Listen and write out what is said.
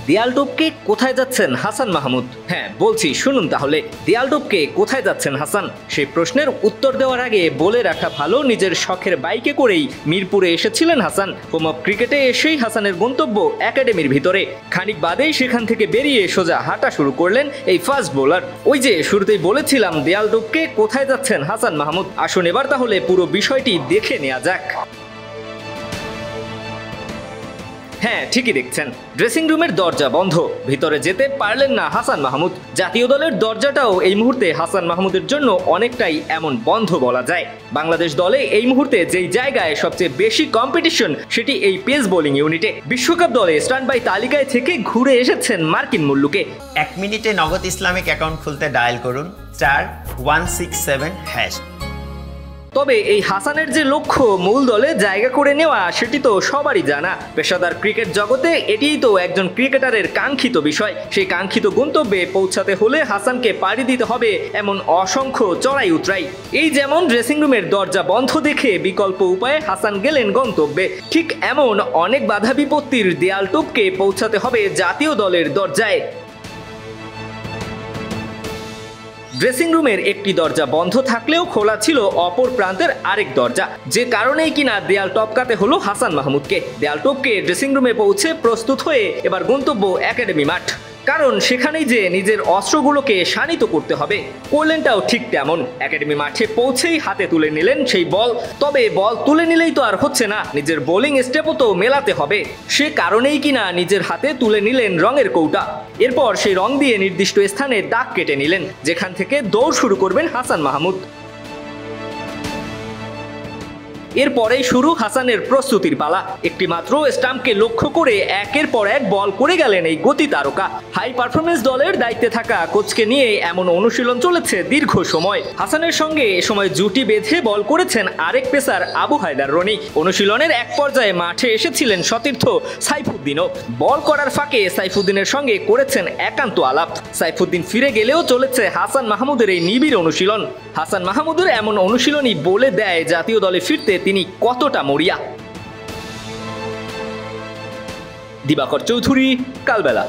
দেয়াল টপকে কোথায় যাচ্ছেন হাসান মাহমুদ? হ্যাঁ বলছি, শুনুন তাহলে। দেয়াল টপকে কোথায় যাচ্ছেন হাসান? সেই প্রশ্নের উত্তর দেওয়ার আগে বলে রাখা ভালো, নিজের শখের বাইকে করেই মিরপুরে এসেছিলেন হাসান। হোম অফ ক্রিকেটে এসেই হাসানের গন্তব্য একাডেমির ভিতরে। খানিক বাদেই সেখান থেকে বেরিয়ে সোজা হাঁটা শুরু করলেন এই ফাস্ট বোলার। ওই যে শুরুতেই বলেছিলাম দেয়াল টপকে কোথায় যাচ্ছেন হাসান মাহমুদ। আসুন এবার তাহলে পুরো বিষয়টি দেখে নেওয়া যাক। হ্যাঁ ঠিকই দেখছেন, ড্রেসিং রুমের দরজা বন্ধ, ভিতরে যেতে পারলেন না হাসান মাহমুদ। জাতীয় দলের দরজাটাও এই মুহূর্তে হাসান মাহমুদের জন্য অনেকটাই এমন বন্ধ বলা যায়। বাংলাদেশ দলে এই মুহূর্তে যেই জায়গায় সবচেয়ে বেশি কম্পিটিশন, সেটি এই পেস বোলিং ইউনিটে। বিশ্বকাপ দলে স্ট্যান্ড বাই তালিকায় থেকে ঘুরে এসেছেন মার্কিন মুল্লুকে। 1 মিনিটে নগদ ইসলামিক অ্যাকাউন্ট খুলতে ডায়াল করুন *167#। তবে এই হাসানের যে লক্ষ্য মূল দলে জায়গা করে নেওয়া, সেটি তো সবারই জানা। পেশাদার ক্রিকেট জগতে এটিই তো একজন ক্রিকেটারের কাঙ্ক্ষিত বিষয়। সেই কাঙ্ক্ষিত গন্তব্যে পৌঁছাতে হলে হাসানকে পাড়ি দিতে হবে এমন অসংখ্য চড়াই উতরাই। এই যেমন ড্রেসিং রুমের দরজা বন্ধ দেখে বিকল্প উপায়ে হাসান গেলেন গন্তব্যে, ঠিক এমন অনেক বাধা বিপত্তির দেয়াল টপকে পৌঁছাতে হবে জাতীয় দলের দরজায়। ড্রেসিং রুমের একটি দরজা বন্ধ থাকলেও খোলা ছিল অপর প্রান্তের আরেক দরজা, যে কারণেই কিনা দেয়াল টপকাতে হলো হাসান মাহমুদকে। দেয়াল টপকে ড্রেসিং রুমে পৌঁছে প্রস্তুত হয়ে এবার গন্তব্য একাডেমি মাঠ, কারণ সেখানেই যে নিজের অস্ত্রগুলোকে শানিত করতে হবে। করলেনটাও ঠিক তেমন। একাডেমি মাঠে পৌঁছেই হাতে তুলে নিলেন সেই বল। তবে বল তুলে নিলেই তো আর হচ্ছে না, নিজের বোলিং স্টেপও তো মেলাতে হবে। সে কারণেই কিনা নিজের হাতে তুলে নিলেন রঙের কৌটা। এরপর সেই রং দিয়ে নির্দিষ্ট স্থানে দাগ কেটে নিলেন, যেখান থেকে দৌড় শুরু করবেন হাসান মাহমুদ। এরপরেই শুরু হাসানের প্রস্তুতির পালা। একটি মাত্র স্টাম্পকে লক্ষ্য করে একের পর এক বল করে গেলেন এই গতি তারকা। হাই পারফরমেন্স দলের দায়িত্বে থাকা কোচকে নিয়ে এমন অনুশীলন চলেছে দীর্ঘ সময়। হাসানের সঙ্গে এ সময় জুটি বেঁধে বল করেছেন আরেক পেসার আবু হায়দার রনি। অনুশীলনের এক পর্যায়ে মাঠে এসেছিলেন সতীর্থ সাইফুদ্দিনও। বল করার ফাঁকে সাইফুদ্দিনের সঙ্গে করেছেন একান্ত আলাপ। সাইফুদ্দিন ফিরে গেলেও চলেছে হাসান মাহমুদের এই নিবিড় অনুশীলন। হাসান মাহমুদের এমন অনুশীলনই বলে দেয় জাতীয় দলে ফিরতে তিনি কতটা মরিয়া। দিবাকর চৌধুরী, কালবেলা।